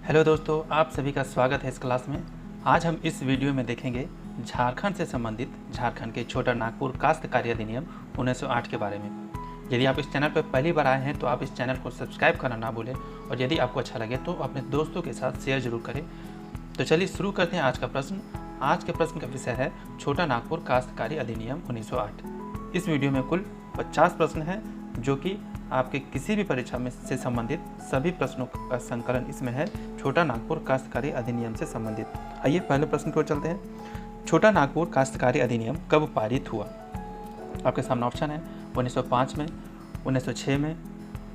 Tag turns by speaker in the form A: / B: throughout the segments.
A: Hello दोस्तों, आप सभी का स्वागत है इस क्लास में। आज हम इस वीडियो में देखेंगे झारखंड से संबंधित झारखंड के छोटा नागपुर काश्तकारी अधिनियम 1908 के बारे में। यदि आप इस चैनल पर पहली बार आए हैं तो आप इस चैनल को सब्सक्राइब करना ना भूलें और यदि आपको अच्छा लगे तो अपने दोस्तों के साथ शेयर जरूर करें। तो चलिए शुरू करते हैं आज का प्रश्न। आज के प्रश्न का विषय है छोटा नागपुर काश्तकारी अधिनियम 1908। इस वीडियो में कुल 50 प्रश्न हैं जो कि आपके किसी भी परीक्षा में से संबंधित सभी प्रश्नों का संकलन इसमें है, छोटा नागपुर काश्तकारी अधिनियम से संबंधित। आइए पहले प्रश्न की ओर चलते हैं। छोटा नागपुर काश्तकारी अधिनियम कब पारित हुआ? आपके सामने ऑप्शन है 1905 में, 1906 में,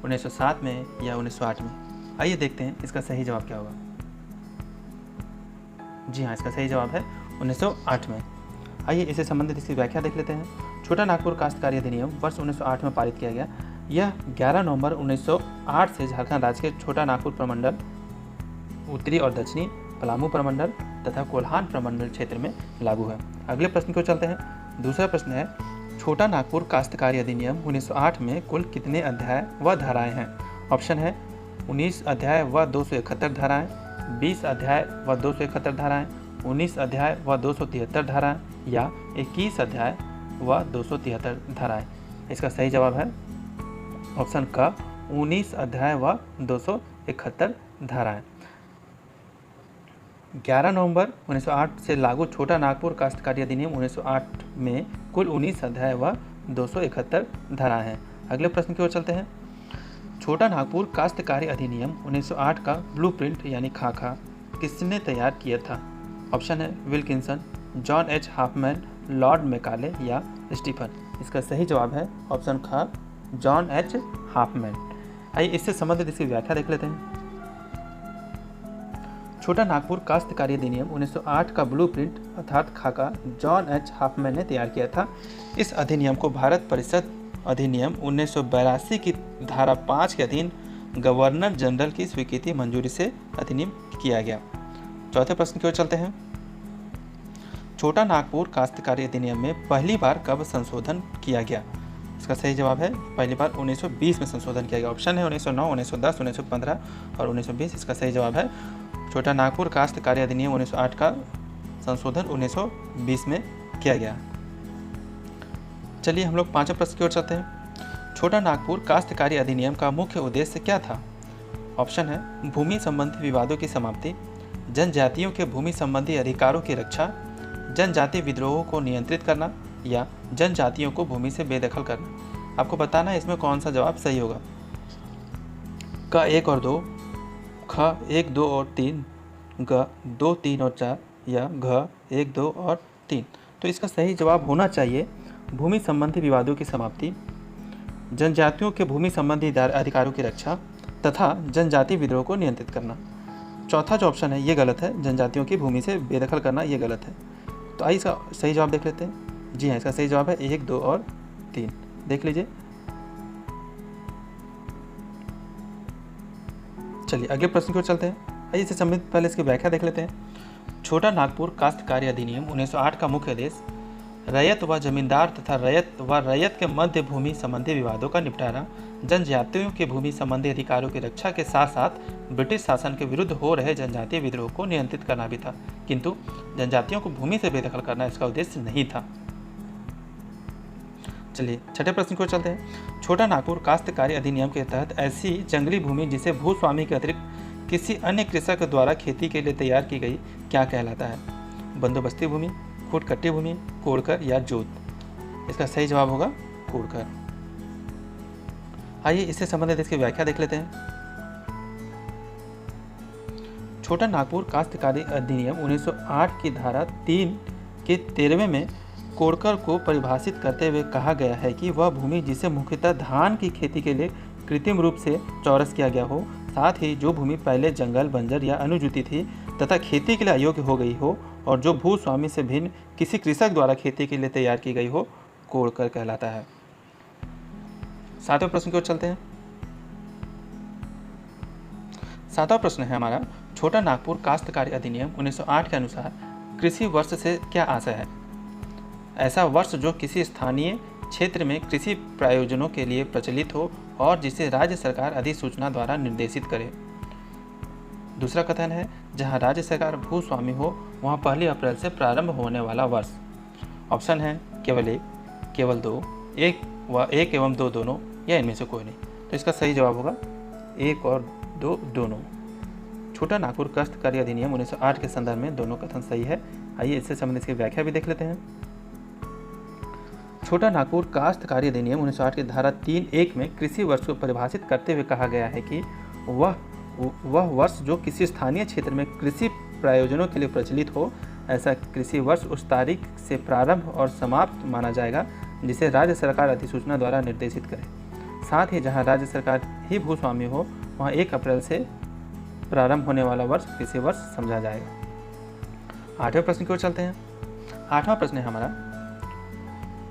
A: 1907 में या 1908 में। आइए देखते हैं इसका सही जवाब क्या होगा। जी हाँ, इसका सही जवाब है 1908 में। आइए इससे संबंधित इसकी व्याख्या देख लेते हैं। छोटा नागपुर काश्तकारी अधिनियम वर्ष 1908 में पारित किया गया। यह 11 नवंबर 1908 से झारखंड राज्य के छोटा नागपुर प्रमंडल, उत्तरी और दक्षिणी पलामू प्रमंडल तथा कोल्हान प्रमंडल क्षेत्र में लागू है। अगले प्रश्न को चलते हैं। दूसरा प्रश्न है, छोटा नागपुर काश्तकारी अधिनियम 1908 में कुल कितने अध्याय व धाराएं हैं? ऑप्शन है 19 अध्याय व 271 धाराएं, 20 अध्याय व 271 धाराएं, 19 अध्याय व 273 धाराएं या 21 अध्याय व 273 धाराएं। इसका सही जवाब है ऑप्शन का 19 अध्याय व 271 धाराएं। 11 नवंबर 1908 से लागू छोटा नागपुर काश्तकारी अधिनियम 1908 में कुल 19 अध्याय व 271 धाराएं हैं। अगले प्रश्न की ओर चलते हैं। छोटा नागपुर काश्तकारी अधिनियम 1908 का ब्लूप्रिंट यानी खाका किसने तैयार किया था? ऑप्शन है Wilkinson, John H Hopman, Lord Macaulay या स्टीफन। इसका सही जवाब है ऑप्शन खा जॉन एच हाफमैन। आइए इससे संबंधित इसकी व्याख्या देख लेते हैं। छोटा नागपुर काश्तकारी अधिनियम 1908 का ब्लूप्रिंट अर्थात खाका जॉन एच हाफमैन ने तैयार किया था। इस अधिनियम को भारत परिषद अधिनियम 1982 की धारा 5 के अधीन गवर्नर जनरल की स्वीकृति मंजूरी से अधिनियम किया गया। चौथे प्रश्न की ओर चलते हैं। छोटा नागपुर काश्तकारी अधिनियम में पहली बार कब संशोधन किया गया? इसका सही जवाब है पहली बार 1920 में संशोधन किया गया। ऑप्शन है 1909, 1910, 1915 और 1920। इसका सही जवाब है छोटा नागपुर काश्तकारी अधिनियम 1908 का संशोधन 1920 में किया गया। चलिए हम लोग पांचवें प्रश्न की ओर चलते हैं। छोटा नागपुर काश्तकारी अधिनियम का मुख्य उद्देश्य क्या था? ऑप्शन है भूमि संबंधी विवादों की समाप्ति, जनजातियों के भूमि संबंधी अधिकारों की रक्षा, जनजाति विद्रोहों को नियंत्रित करना या जनजातियों को भूमि से बेदखल करना। आपको बताना है इसमें कौन सा जवाब सही होगा। क 1 और 2, ख 1, 2 और 3, ग 2, 3 और 4 या घ 1, 2 और 3। तो इसका सही जवाब होना चाहिए भूमि संबंधी विवादों की समाप्ति, जनजातियों के भूमि संबंधी अधिकारों की रक्षा तथा जनजाति विद्रोह को नियंत्रित करना। चौथा जो ऑप्शन है ये गलत है, जनजातियों की भूमि से बेदखल करना ये गलत है। तो आइए इसका सही जवाब देख लेते हैं। जी हाँ, इसका सही जवाब है 1, 2 और 3। देख लीजिए। चलिए अगले प्रश्न की ओर चलते हैं। आइए इससे संबंधित पहले इसकी व्याख्या देख लेते हैं। छोटा नागपुर काश्तकारी अधिनियम 1908 का मुख्य उद्देश्य रैयत व जमींदार तथा रैयत व रैयत के मध्य भूमि संबंधी विवादों का निपटारा, जनजातियों के भूमि संबंधी अधिकारों की रक्षा के साथ साथ ब्रिटिश शासन के विरुद्ध हो रहे जनजातीय विद्रोह को नियंत्रित करना भी था, किंतु जनजातियों को भूमि से बेदखल करना इसका उद्देश्य नहीं था। चलिए छठे प्रश्न को चलते हैं। छोटा नागपुर काश्तकारी अधिनियम के तहत ऐसी जंगली भूमि जिसे भूस्वामी के अतिरिक्त किसी अन्य कृषक द्वारा खेती के लिए तैयार की गई क्या कहलाता है? बंदोबस्ती भूमि, खुटकट्टी भूमि, कोड़कर या जोत। इसका सही जवाब होगा कोड़कर। आइए इससे संबंधित इसकी व्याख्या देख लेते हैं। छोटा नागपुर काश्तकारी अधिनियम 1908 की धारा 3 के 13वें में कोड़कर को परिभाषित करते हुए कहा गया है कि वह भूमि जिसे मुख्यतः धान की खेती के लिए कृत्रिम रूप से चौरस किया गया हो, साथ ही जो भूमि पहले जंगल, बंजर या अनुजूती थी तथा खेती के लिए अयोग्य हो गई हो और जो भूस्वामी से भिन्न किसी कृषक द्वारा खेती के लिए तैयार की गई हो, कोड़कर कहलाता है। सातवें प्रश्न की ओर चलते हैं। सातवां प्रश्न है हमारा, छोटा नागपुर काश्तकारी अधिनियम 1908 के अनुसार कृषि वर्ष से क्या आशय है? ऐसा वर्ष जो किसी स्थानीय क्षेत्र में कृषि प्रयोजनों के लिए प्रचलित हो और जिसे राज्य सरकार अधिसूचना द्वारा निर्देशित करे। दूसरा कथन है जहां राज्य सरकार भूस्वामी हो वहां 1 अप्रैल से प्रारंभ होने वाला वर्ष। ऑप्शन है केवल एक, केवल दो, एक एवं दो दोनों, या इनमें से कोई नहीं। तो इसका सही जवाब होगा एक और दो दोनों। छोटा नागपुर काश्तकारी अधिनियम 1908 के संदर्भ में दोनों कथन सही है। आइए इससे संबंधित इसकी व्याख्या भी देख लेते हैं। छोटा नागपुर काश्तकारी अधिनियम 1908 की धारा 3(1) में कृषि वर्ष को परिभाषित करते हुए कहा गया है कि वह वर्ष जो किसी स्थानीय क्षेत्र में कृषि प्रयोजनों के लिए प्रचलित हो, ऐसा कृषि वर्ष उस तारीख से प्रारंभ और समाप्त माना जाएगा जिसे राज्य सरकार अधिसूचना द्वारा निर्देशित करे। साथ ही जहां राज्य सरकार ही भूस्वामी हो वहां 1 अप्रैल से प्रारंभ होने वाला वर्ष कृषि वर्ष समझा जाएगा। 8वें प्रश्न की ओर चलते हैं। 8वां प्रश्न है हमारा,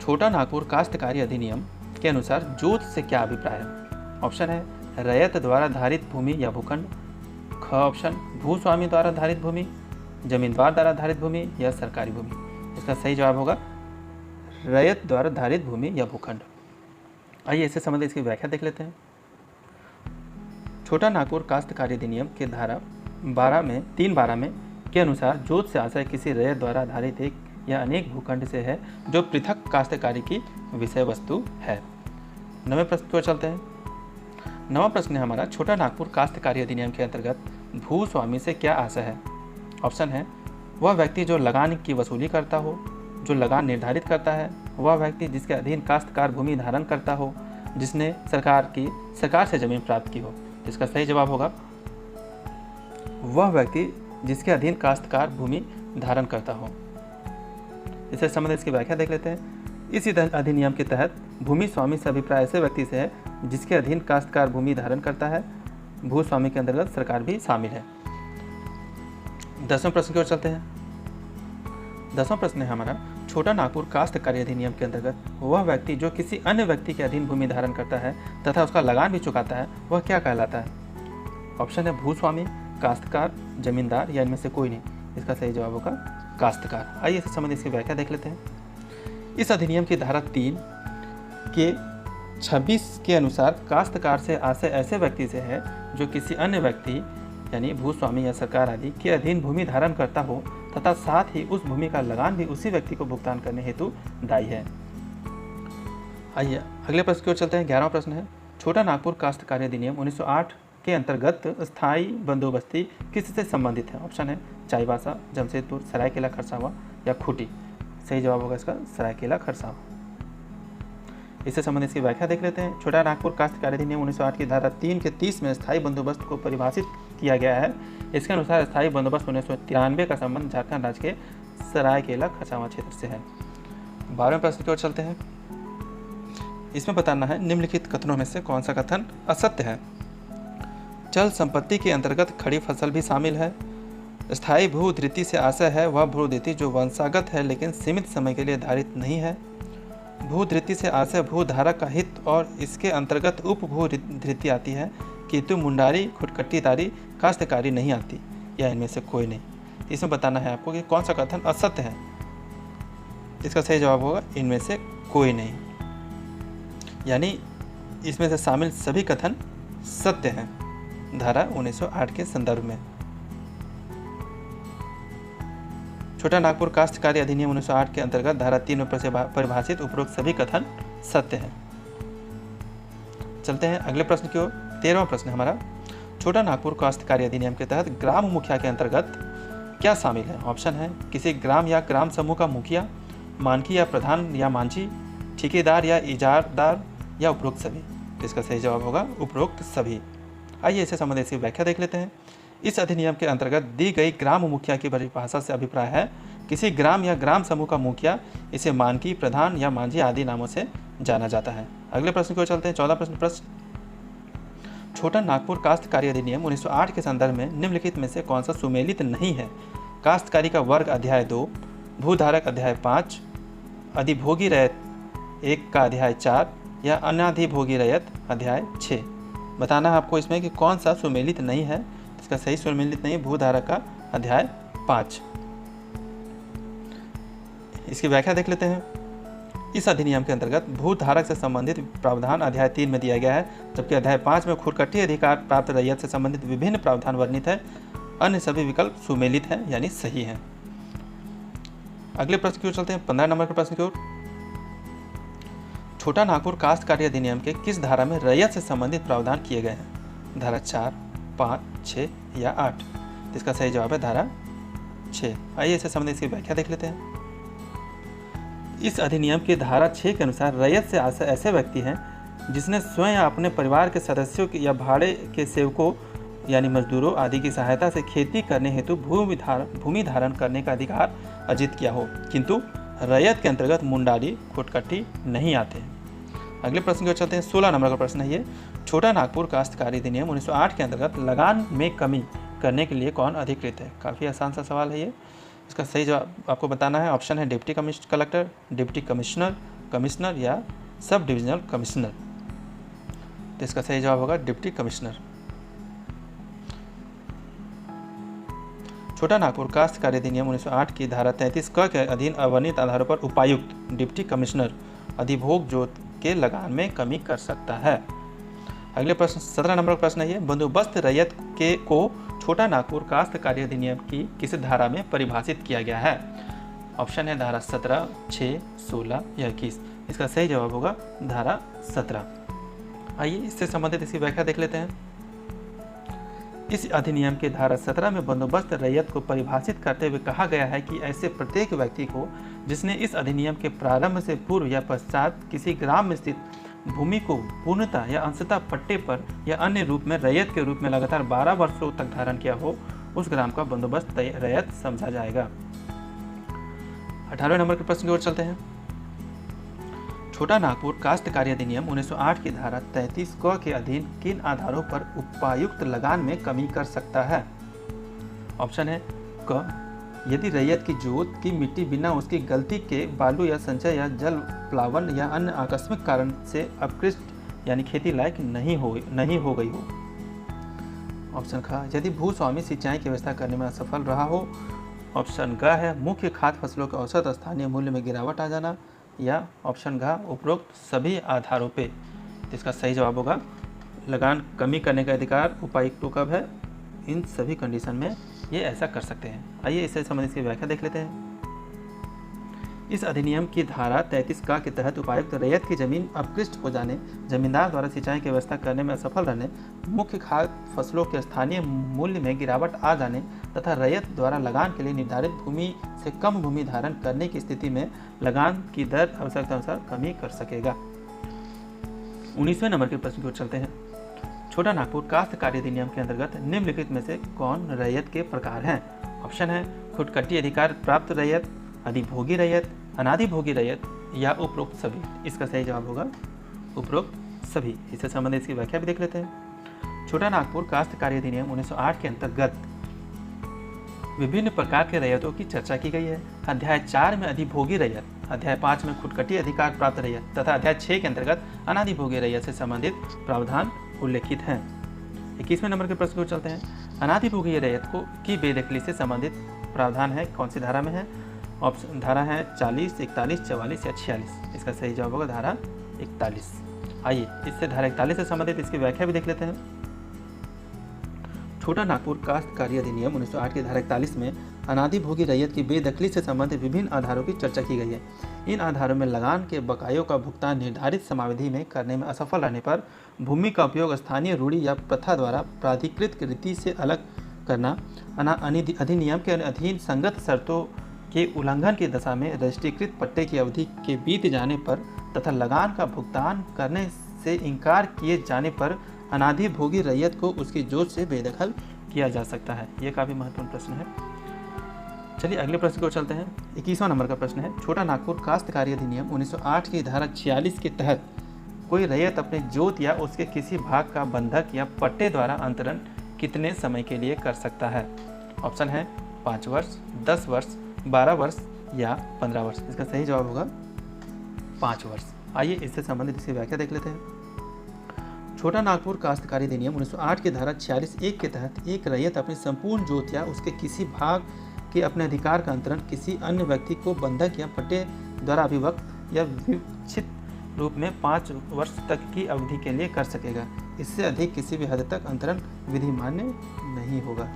A: छोटा नागपुर काश्तकारी अधिनियम के अनुसार जोत से क्या अभिप्राय है। ऑप्शन है रैयत द्वारा धारित भूमि या भूखंड, ख ऑप्शन भूस्वामी द्वारा धारित भूमि, जमींदार द्वारा धारित भूमि, या सरकारी भूमि। इसका सही जवाब होगा रैयत द्वारा धारित भूमि या भूखंड। आइए इससे संबंधित इसकी व्याख्या देख लेते हैं। छोटा नागपुर काश्तकारी अधिनियम के धारा 3(12) में के अनुसार जोत से आशय किसी रैयत द्वारा आधारित एक या अनेक भूखंड से है जो पृथक काश्तकारी की विषय वस्तु है। 9वें प्रश्न की ओर चलते हैं। 9वां प्रश्न है हमारा, छोटा नागपुर काश्तकारी अधिनियम के अंतर्गत भूस्वामी से क्या आशय है। ऑप्शन है वह व्यक्ति जो लगान की वसूली करता हो, जो लगान निर्धारित करता है, वह व्यक्ति जिसके अधीन काश्तकार भूमि धारण करता हो, जिसने सरकार से जमीन प्राप्त की हो। इसका सही जवाब होगा वह व्यक्ति जिसके अधीन काश्तकार भूमि धारण करता हो। इससे संबंधित इसकी व्याख्या देख लेते हैं। इस अधिनियम के तहत भूमि स्वामी से अभिप्राय ऐसे व्यक्ति से है जिसके अधीन काश्तकार भूमि धारण करता है। भूस्वामी के अंतर्गत सरकार भी शामिल है। 10वें प्रश्न की ओर चलते हैं। 10वां प्रश्न है हमारा, छोटा नागपुर काश्तकारी अधिनियम के अंतर्गत वह व्यक्ति जो किसी अन्य व्यक्ति के अधीन भूमि धारण करता है तथा उसका लगान भी चुकाता है वह क्या कहलाता है। ऑप्शन है भूस्वामी, काश्तकार, जमींदार, या इनमें से कोई नहीं। इसका सही जवाब होगा काश्तकार। आइए इससे संबंधित इसकी व्याख्या देख लेते हैं। इस अधिनियम की धारा 3 के 26 के अनुसार काश्तकार से आशय ऐसे व्यक्ति से है जो किसी अन्य व्यक्ति यानी भूस्वामी या सरकार आदि के अधीन भूमि धारण करता हो तथा साथ ही उस भूमि का लगान भी उसी व्यक्ति को भुगतान करने हेतु दायी है। आइए अगले प्रश्न की ओर चलते हैं। 11वां प्रश्न है, छोटा नागपुर काश्तकारी अधिनियम 1908 के अंतर्गत स्थायी बंदोबस्ती किससे संबंधित है। ऑप्शन है चाईबासा, जमशेदपुर, सरायकेला खरसावां, या खूंटी। सही जवाब होगा इसका सरायकेला खरसावां। इससे संबंधित इसकी व्याख्या देख लेते हैं। छोटा नागपुर काश्तकारी अधिनियम 1908 की धारा 3 के 30 में स्थायी बंदोबस्त को परिभाषित किया गया है। इसके अनुसार स्थायी बंदोबस्त 1993 का संबंध झारखंड राज्य के सरायकेला खरसावां क्षेत्र से है। 12वें प्रश्न की ओर चलते हैं। इसमें बताना है निम्नलिखित कथनों में से कौन सा कथन असत्य है। चल संपत्ति के अंतर्गत खड़ी फसल भी शामिल है। स्थायी भूधृति से आशय है वह भूधृति जो वंशागत है लेकिन सीमित समय के लिए धारित नहीं है। भूधृति से आशय भूधारक का हित और इसके अंतर्गत उपभूधृति आती है, किंतु मुंडारी, खुटकट्टीदारी, काश्तकारी नहीं आती, या इनमें से कोई नहीं। इसमें बताना है आपको कि कौन सा कथन असत्य है। इसका सही जवाब होगा इनमें से कोई नहीं, यानी इसमें से शामिल सभी कथन सत्य हैं धारा 1908 के संदर्भ में। छोटा नागपुर काश्तकारी अधिनियम 1908 के अंतर्गत धारा 3 में परिभाषित उपरोक्त सभी कथन सत्य हैं। चलते हैं अगले प्रश्न की ओर। 13वां प्रश्न हमारा, छोटा नागपुर काश्तकारी अधिनियम के तहत ग्राम मुखिया के अंतर्गत क्या शामिल है। ऑप्शन है किसी ग्राम या ग्राम समूह का मुखिया, मानकी या प्रधान या मांझी, ठेकेदार या इजारदार, या उपरोक्त सभी। इसका सही जवाब होगा उपरोक्त सभी। आइए इससे संबंधित इसकी व्याख्या देख लेते हैं। इस अधिनियम के अंतर्गत दी गई ग्राम मुखिया की परिभाषा से अभिप्राय है किसी ग्राम या ग्राम समूह का मुखिया, इसे मानकी, प्रधान या मांझी आदि नामों से जाना जाता है। अगले प्रश्न को चलते हैं। 14 प्रश्न, छोटा नागपुर काश्तकारी अधिनियम 1908 के संदर्भ में निम्नलिखित में से कौन सा सुमेलित नहीं है। काश्तकारी का वर्ग अध्याय 2, भूधारक अध्याय 5, अधिभोगी रैयत 1 का अध्याय 4, या अनाधिभोगी रैयत अध्याय 6। बताना है आपको इसमें कि कौन सा सुमेलित नहीं है। इसका सही सुमेलित नहीं भूधारक का अध्याय 5। इसकी व्याख्या देख लेते हैं। इस अधिनियम के अंतर्गत भूधारक से संबंधित प्रावधान अध्याय 3 में दिया गया है, जबकि अध्याय 5 में खुरकट्टी अधिकार प्राप्त रैयत से संबंधित विभिन्न प्रावधान वर्णित है। अन्य सभी विकल्प सुमेलित हैं यानी सही हैं। अगले प्रश्न की ओर चलते हैं, 15 नंबर के प्रश्न की ओर। छोटा नागपुर काश्तकारी अधिनियम के किस धारा में रैयत से संबंधित प्रावधान किए गए हैं? धारा 4, 5, 6 या 8? इसका सही जवाब है धारा 6। आइए इससे संबंधित इसकी व्याख्या देख लेते हैं। इस अधिनियम की धारा 6 के अनुसार रैयत से ऐसे व्यक्ति हैं जिसने स्वयं या अपने परिवार के सदस्यों या भाड़े के सेवकों यानी मजदूरों आदि की सहायता से खेती करने हेतु भूमि धारण करने का अधिकार अर्जित किया हो, किंतु रैयत के अंतर्गत मुंडारी खुटकट्टी नहीं आते हैं। अगले प्रश्न की ओर चलते हैं, 16 नंबर का प्रश्न है ये। छोटा नागपुर काश्तकारी अधिनियम 1908 के अंतर्गत लगान में कमी करने के लिए कौन अधिकृत है? काफ़ी आसान सा सवाल है ये। इसका सही जवाब आपको बताना है। ऑप्शन है deputy collector, deputy commissioner, commissioner या सब डिविजनल कमिश्नर। तो इसका सही जवाब होगा डिप्टी कमिश्नर। छोटा नागपुर काश्तकारी अधिनियम 1908 की धारा 33 क के अधीन अवर्णित आधारों पर उपायुक्त डिप्टी कमिश्नर अधिभोग जोत के लगान में कमी कर सकता है। अगले प्रश्न 17 नंबर का प्रश्न है ये। बंदोबस्त रैयत के को छोटा नागपुर काश्तकारी अधिनियम की किस धारा में परिभाषित किया गया है? ऑप्शन है धारा 17, 6, 16 या 21। इसका सही जवाब होगा धारा 17। आइए इससे संबंधित इसकी व्याख्या देख लेते हैं। इस अधिनियम के धारा 17 में बंदोबस्त रैयत को परिभाषित करते हुए कहा गया है कि ऐसे प्रत्येक व्यक्ति को जिसने इस अधिनियम के प्रारंभ से पूर्व या पश्चात किसी ग्राम में स्थित भूमि को पूर्णतः या अंशतः पट्टे पर या अन्य रूप में रैयत के रूप में लगातार 12 वर्षों तक धारण किया हो, उस ग्राम का बंदोबस्त रैयत समझा जाएगा। 18वें नंबर के प्रश्न की ओर चलते हैं। छोटा नागपुर काश्तकारी अधिनियम 1908 की धारा 33 क के अधीन किन आधारों पर उपायुक्त लगान में कमी कर सकता है? ऑप्शन है क, यदि रैयत की जोत की मिट्टी बिना उसकी गलती के बालू या संचय या जल प्लावन या अन्य आकस्मिक कारण से अपकृष्ट यानी खेती लायक नहीं हो गई हो। ऑप्शन ख, यदि भूस्वामी सिंचाई की व्यवस्था करने में असफल रहा हो। ऑप्शन ग है मुख्य खाद्य फसलों के औसत स्थानीय मूल्य में गिरावट आ जाना। या ऑप्शन घ, उपरोक्त सभी आधारों पे। इसका सही जवाब होगा लगान कमी करने का अधिकार उपायुक्तों का है। इन सभी कंडीशन में ये ऐसा कर सकते हैं। आइए इससे संबंधित की व्याख्या देख लेते हैं। इस अधिनियम की धारा 33 का के तहत उपायुक्त रैयत की जमीन अपकृष्ट हो जाने, जमींदार द्वारा सिंचाई की व्यवस्था करने में असफल रहने, मुख्य खाद्य फसलों के स्थानीय मूल्य में गिरावट आ जाने तथा रैयत द्वारा लगान के लिए निर्धारित भूमि से कम भूमि धारण करने की स्थिति में लगान की दर आवश्यकता अनुसार कमी कर सकेगा। 19वें नंबर के प्रश्न की ओर चलते हैं। छोटा नागपुर काश्तकारी अधिनियम के अंतर्गत निम्नलिखित में से कौन रैयत के प्रकार हैं? ऑप्शन है खुटकट्टी अधिकार प्राप्त रैयत, अधिभोगी रैयत, अनाधिभोगी रैयत या उपरोक्त सभी। इसका सही जवाब होगा उपरोक्त सभी। इससे संबंधित इसकी व्याख्या भी देख लेते हैं। छोटा नागपुर काश्तकारी अधिनियम 1908 के अंतर्गत विभिन्न प्रकार के रैयतों की चर्चा की गई है। अध्याय 4 में अधिभोगी रैयत, अध्याय 5 में खुटकट्टी अधिकार प्राप्त रैयत तथा अध्याय 6 के अंतर्गत अनाधिभोगी रैयत से संबंधित प्रावधान उल्लेखित हैं। 21वें नंबर के प्रश्न को चलते हैं। अनाधिभोगी रैयत को की बेदखली से संबंधित प्रावधान है कौन सी धारा में है? ऑप्शन धारा है 40, 41, 44 या 46। इसका सही जवाब होगा धारा 41। आइए इससे धारा 41 से संबंधित इसकी व्याख्या भी देख लेते हैं। छोटा नागपुर काश्तकारी अधिनियम 1908 की धारा 41 में अनाधिभोगी रैयत की बेदखली से संबंधित विभिन्न आधारों की चर्चा की गई है। इन आधारों में लगान के बकायों का भुगतान निर्धारित समयावधि में करने में असफल रहने पर भूमि का उपयोग स्थानीय रूढ़ी या प्रथा द्वारा प्राधिकृत रीति से अलग करना, अधिनियम के अधीन संगत शर्तों के उल्लंघन की दशा में रजिस्ट्रीकृत पट्टे की अवधि के बीत जाने पर तथा लगान का भुगतान करने से इनकार किए जाने पर अनाधिभोगी रैयत को उसकी जोत से बेदखल किया जा सकता है। यह काफ़ी महत्वपूर्ण प्रश्न है। चलिए अगले प्रश्न को चलते हैं। 21वां नंबर का प्रश्न है। छोटा नागपुर काश्तकारी अधिनियम 1908 की धारा 46 के तहत कोई रैयत अपने जोत या उसके किसी भाग का बंधक या पट्टे द्वारा अंतरण कितने समय के लिए कर सकता है? ऑप्शन है 5 वर्ष, 10 वर्ष, 12 वर्ष या 15 वर्ष। इसका सही जवाब होगा 5 वर्ष। आइए इससे संबंधित इसकी व्याख्या देख लेते हैं। छोटा नागपुर काश्तकारी अधिनियम 1908 की धारा 46(1) के तहत एक रैयत अपनी संपूर्ण जोत या उसके किसी भाग के अपने अधिकार का अंतरण किसी अन्य व्यक्ति को बंधक या पट्टे द्वारा अभिव्यक्त या विवक्षित रूप में 5 वर्ष तक की अवधि के लिए कर सकेगा। इससे अधिक किसी भी हद तक अंतरण विधि मान्य नहीं होगा।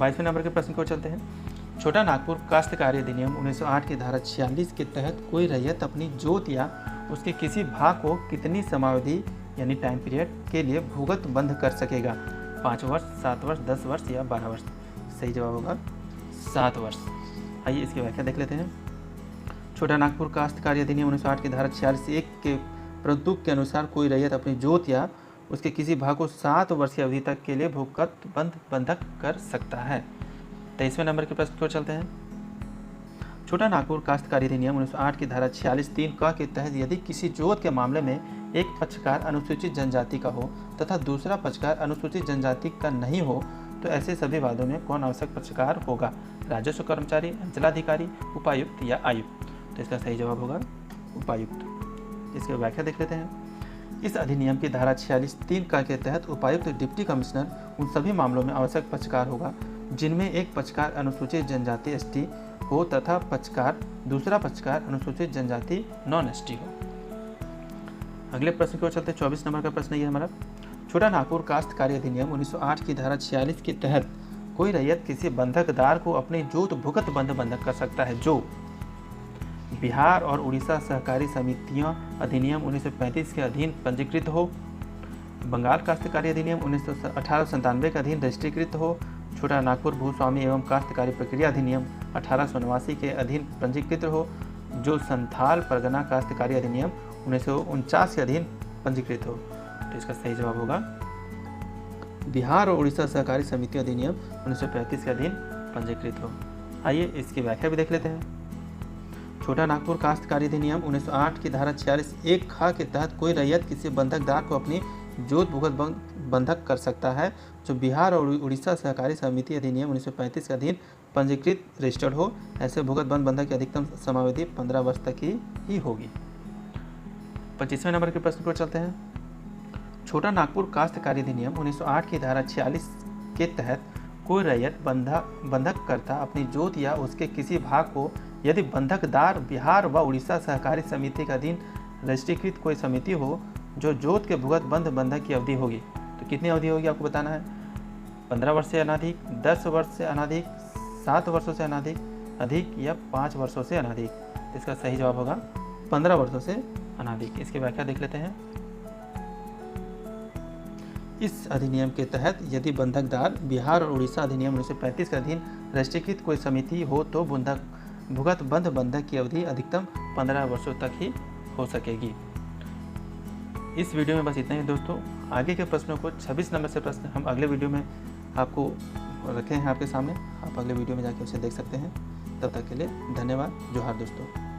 A: 22वें नंबर के प्रश्न को चलते हैं। छोटा नागपुर काश्तकारी अधिनियम 1908 की धारा 46 के तहत कोई रैयत अपनी जोत या उसके किसी भाग को कितनी समयावधि यानी टाइम पीरियड के लिए भूगत बंद कर सकेगा? 5 वर्ष, 7 वर्ष, 10 वर्ष या 12 वर्ष? सही जवाब होगा 7 वर्ष। आइए इसकी व्याख्या देख लेते हैं। छोटा नागपुर काश्तकारी अधिनियम 1908 की धारा 46(1) के प्रदूक के अनुसार कोई रैयत अपनी जोत या उसके किसी भाग को 7 वर्ष की अवधि तक के लिए भूगत बंधक कर सकता है। 23वें नंबर के प्रश्न को चलते हैं। छोटा नागपुर काश्तकारी अधिनियम 1908 की धारा 46(3) क के तहत यदि किसी जोत के मामले में एक पक्षकार अनुसूचित जनजाति का हो तथा दूसरा पक्षकार अनुसूचित जनजाति का नहीं हो तो ऐसे सभी वादों में कौन आवश्यक पक्षकार होगा? राजस्व कर्मचारी, अंचलाधिकारी, उपायुक्त या आयुक्त? तो इसका सही जवाब होगा उपायुक्त। इसकी व्याख्या देख लेते हैं। इस अधिनियम की धारा 46(3) क के तहत उपायुक्त डिप्टी कमिश्नर उन सभी मामलों में आवश्यक पक्षकार होगा जिनमें एक पक्षकार अनुसूचित जनजाति एसटी हो तथा दूसरा पक्षकार अनुसूचित जनजाति नॉन एसटी हो। अगले प्रश्न की ओर चलते हैं। 24 नंबर का प्रश्न ये हमारा। छोटा नागपुर काश्तकारी अधिनियम 1908 की धारा 46 के तहत कोई रैयत किसी बंधकदार को अपनी जोत भुगत बंधक कर सकता है जो बिहार और उड़ीसा सहकारी समितियां अधिनियम 1935 के अधीन पंजीकृत हो, बंगाल काश्तकारी अधिनियम 1897 के अधीन रजिस्ट्रीकृत हो, छोटा नागपुर भूस्वामी एवं काश्तकारी प्रक्रिया अधिनियम 1889 के अधीन पंजीकृत हो, जो संथाल परगना काश्तकारी अधिनियम 1949 के अधीन पंजीकृत हो। तो इसका सही जवाब होगा बिहार और उड़ीसा सहकारी समिति अधिनियम 1935 के अधीन पंजीकृत हो। आइए इसकी व्याख्या भी देख लेते हैं। छोटा नागपुर काश्तकारी अधिनियम 1908 की धारा 46(1) ख के तहत कोई रैयत किसी बंधकदार को अपनी जोत भुगत बंधक कर सकता है जो बिहार और उड़ीसा सहकारी समिति अधिनियम 1935 के अधीन पंजीकृत रजिस्टर्ड हो। ऐसे भुगत बंधक की अधिकतम समयावधि 15 वर्ष तक ही होगी। 25वें नंबर के प्रश्न पर चलते हैं। छोटा नागपुर काश्तकारी अधिनियम 1908 की धारा 46 के तहत कोई रैयत बंधक करता अपनी जोत या उसके किसी भाग को यदि बंधकदार बिहार व उड़ीसा सहकारी समिति के अधीन रजिस्ट्रीकृत कोई समिति हो जो जोत के भुगत बंधक की अवधि होगी। तो कितनी अवधि होगी आपको बताना है। 15 वर्ष से अनाधिक, 10 वर्ष से अनाधिक, 7 वर्षों से अधिक या 5 वर्षों से अनाधिक। इसका सही जवाब होगा 15 वर्षों से अनाधिक। इसकी व्याख्या देख लेते हैं। इस अधिनियम के तहत यदि बंधकदार बिहार और उड़ीसा अधिनियम 1935 के अधीन रजिस्ट्रीकृत कोई समिति हो तो भुगत बंधक की अवधि अधिकतम 15 वर्षों तक ही हो सकेगी। इस वीडियो में बस इतना ही दोस्तों। आगे के प्रश्नों को 26 नंबर से प्रश्न हम अगले वीडियो में आपको रखे हैं आपके सामने। आप अगले वीडियो में जाके उसे देख सकते हैं। तब तक के लिए धन्यवाद। जोहार दोस्तों।